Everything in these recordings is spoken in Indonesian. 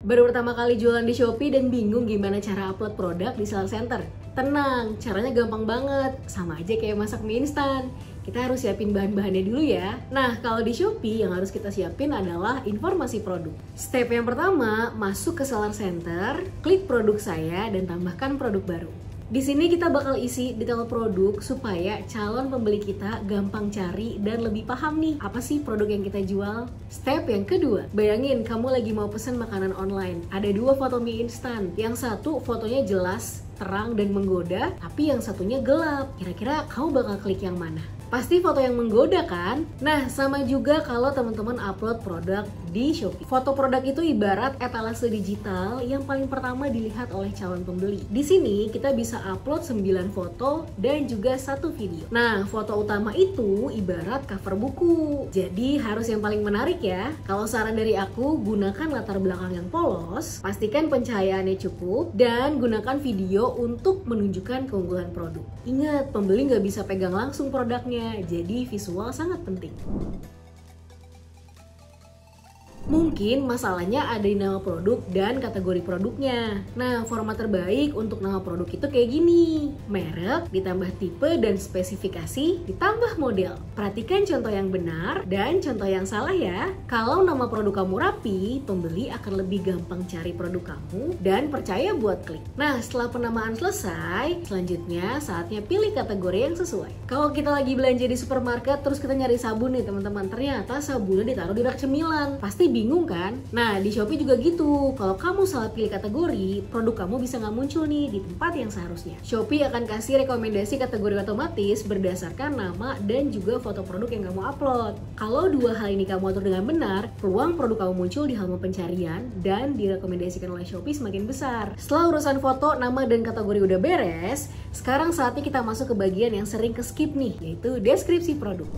Baru pertama kali jualan di Shopee dan bingung gimana cara upload produk di Seller Center? Tenang, caranya gampang banget. Sama aja kayak masak mie instan. Kita harus siapin bahan-bahannya dulu ya. Nah, kalau di Shopee yang harus kita siapin adalah informasi produk. Step yang pertama, masuk ke Seller Center, klik produk saya dan tambahkan produk baru. Di sini kita bakal isi detail produk supaya calon pembeli kita gampang cari dan lebih paham nih apa sih produk yang kita jual. Step yang kedua, bayangin kamu lagi mau pesen makanan online. Ada 2 foto mie instan. Yang satu fotonya jelas, terang dan menggoda, tapi yang satunya gelap. Kira-kira kamu bakal klik yang mana? Pasti foto yang menggoda kan? Nah, sama juga kalau teman-teman upload produk di Shopee. Foto produk itu ibarat etalase digital yang paling pertama dilihat oleh calon pembeli. Di sini kita bisa upload 9 foto dan juga 1 video. Nah, foto utama itu ibarat cover buku. Jadi harus yang paling menarik ya. Kalau saran dari aku, gunakan latar belakang yang polos, pastikan pencahayaannya cukup, dan gunakan video untuk menunjukkan keunggulan produk. Ingat, pembeli nggak bisa pegang langsung produknya. Jadi visual sangat penting. Mungkin masalahnya ada di nama produk dan kategori produknya. Nah, format terbaik untuk nama produk itu kayak gini. Merek, ditambah tipe dan spesifikasi, ditambah model. Perhatikan contoh yang benar dan contoh yang salah ya. Kalau nama produk kamu rapi, pembeli akan lebih gampang cari produk kamu dan percaya buat klik. Nah, setelah penamaan selesai, selanjutnya saatnya pilih kategori yang sesuai. Kalau kita lagi belanja di supermarket, terus kita nyari sabun nih teman-teman, ternyata sabunnya ditaruh di rak cemilan. Pasti bingung kan? Nah, di Shopee juga gitu. Kalau kamu salah pilih kategori, produk kamu bisa nggak muncul nih di tempat yang seharusnya. Shopee akan kasih rekomendasi kategori otomatis berdasarkan nama dan juga foto produk yang kamu upload. Kalau 2 hal ini kamu atur dengan benar, peluang produk kamu muncul di halaman pencarian dan direkomendasikan oleh Shopee semakin besar. Setelah urusan foto, nama, dan kategori udah beres, sekarang saatnya kita masuk ke bagian yang sering ke skip nih, yaitu deskripsi produk.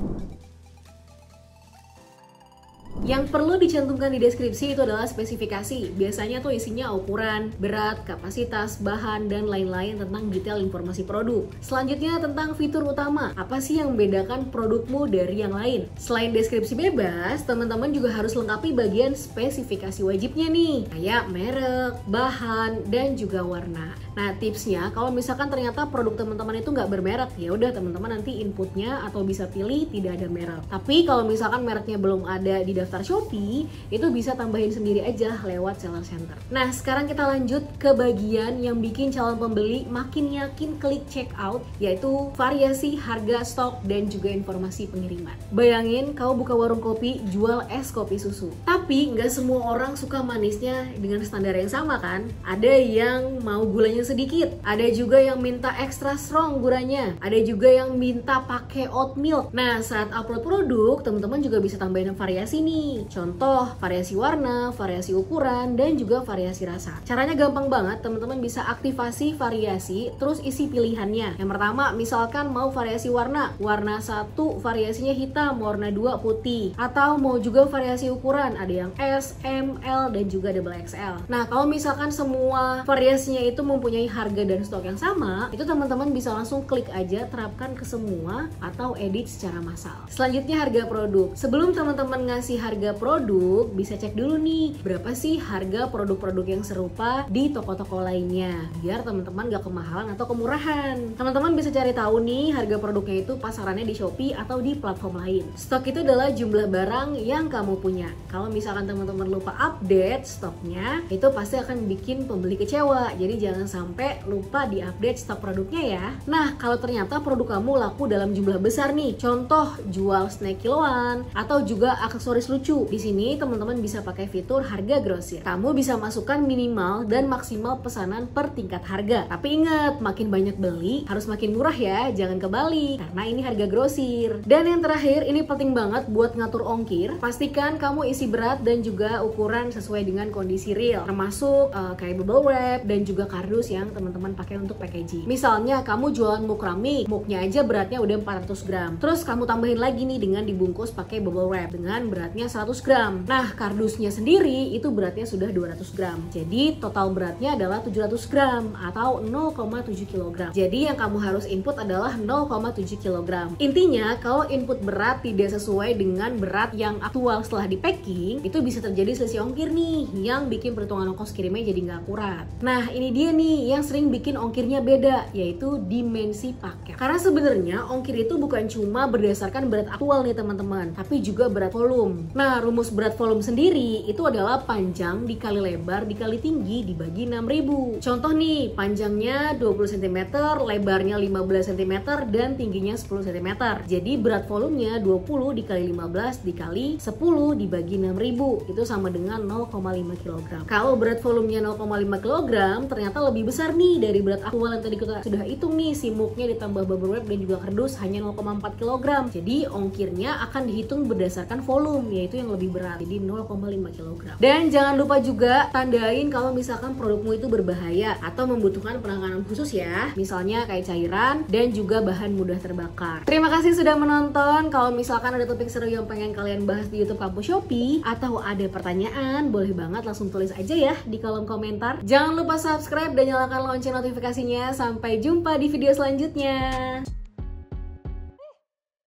Yang perlu dicantumkan di deskripsi itu adalah spesifikasi. Biasanya tuh isinya ukuran, berat, kapasitas, bahan, dan lain-lain tentang detail informasi produk. Selanjutnya tentang fitur utama. Apa sih yang membedakan produkmu dari yang lain? Selain deskripsi bebas, teman-teman juga harus lengkapi bagian spesifikasi wajibnya nih. Kayak merek, bahan, dan juga warna. Nah, tipsnya kalau misalkan ternyata produk teman-teman itu nggak bermerek, ya udah teman-teman nanti inputnya atau bisa pilih tidak ada merek. Tapi kalau misalkan mereknya belum ada di daftar Shopee, itu bisa tambahin sendiri aja lewat Seller Center. Nah, sekarang kita lanjut ke bagian yang bikin calon pembeli makin yakin klik check out, yaitu variasi harga stok dan juga informasi pengiriman. Bayangin kamu buka warung kopi jual es kopi susu, tapi nggak semua orang suka manisnya dengan standar yang sama kan? Ada yang mau gulanya sedikit, ada juga yang minta extra strong guranya, ada juga yang minta pakai oat milk. Nah, saat upload produk, teman-teman juga bisa tambahin variasi nih. Contoh, variasi warna, variasi ukuran, dan juga variasi rasa. Caranya gampang banget, teman-teman bisa aktivasi variasi, terus isi pilihannya. Yang pertama, misalkan mau variasi warna. Warna 1 variasinya hitam, warna 2 putih. Atau mau juga variasi ukuran, ada yang S, M, L, dan juga double XL. Nah, kalau misalkan semua variasinya itu mempunyai harga dan stok yang sama, itu teman-teman bisa langsung klik aja, terapkan ke semua, atau edit secara massal. Selanjutnya harga produk. Sebelum teman-teman ngasih harga produk, bisa cek dulu nih berapa sih harga produk-produk yang serupa di toko-toko lainnya, biar teman-teman gak kemahalan atau kemurahan. Teman-teman bisa cari tahu nih harga produknya itu pasarannya di Shopee atau di platform lain. Stok itu adalah jumlah barang yang kamu punya. Kalau misalkan teman-teman lupa update stoknya, itu pasti akan bikin pembeli kecewa. Jadi jangan sampai lupa diupdate stok produknya ya. Nah, kalau ternyata produk kamu laku dalam jumlah besar nih, contoh jual snack kiloan atau juga aksesoris lucu, di sini teman-teman bisa pakai fitur harga grosir. Kamu bisa masukkan minimal dan maksimal pesanan per tingkat harga. Tapi ingat, makin banyak beli harus makin murah ya, jangan kebalik karena ini harga grosir. Dan yang terakhir, ini penting banget buat ngatur ongkir. Pastikan kamu isi berat dan juga ukuran sesuai dengan kondisi real, termasuk kayak bubble wrap dan juga kardus yang teman-teman pakai untuk packaging. Misalnya kamu jualan muk keramik, muknya aja beratnya udah 400 gram. Terus kamu tambahin lagi nih dengan dibungkus pakai bubble wrap dengan beratnya 100 gram. Nah, kardusnya sendiri itu beratnya sudah 200 gram. Jadi total beratnya adalah 700 gram atau 0,7 kg. Jadi yang kamu harus input adalah 0,7 kg. Intinya kalau input berat tidak sesuai dengan berat yang aktual setelah di packing, itu bisa terjadi selisih ongkir nih yang bikin perhitungan ongkos kirimnya jadi nggak akurat. Nah, ini dia nih yang sering bikin ongkirnya beda, yaitu dimensi paket. Karena sebenarnya ongkir itu bukan cuma berdasarkan berat aktual nih teman-teman, tapi juga berat volume. Nah, rumus berat volume sendiri itu adalah panjang dikali lebar dikali tinggi dibagi 6000. Contoh nih, panjangnya 20 cm, lebarnya 15 cm, dan tingginya 10 cm. Jadi berat volumenya 20 dikali 15 dikali 10 dibagi 6000. Itu sama dengan 0,5 kg. Kalau berat volumenya 0,5 kg, ternyata lebih besar nih dari berat aktual yang tadi kita sudah hitung nih. Simuknya ditambah bubble wrap dan juga kardus hanya 0,4 kg. Jadi ongkirnya akan dihitung berdasarkan volume, yaitu yang lebih berat, jadi 0,5 kg. Dan jangan lupa juga tandain kalau misalkan produkmu itu berbahaya atau membutuhkan penanganan khusus ya. Misalnya kayak cairan dan juga bahan mudah terbakar. Terima kasih sudah menonton. Kalau misalkan ada topik seru yang pengen kalian bahas di YouTube Kampus Shopee atau ada pertanyaan, boleh banget langsung tulis aja ya di kolom komentar. Jangan lupa subscribe dan nyalakan lonceng notifikasinya. Sampai jumpa di video selanjutnya.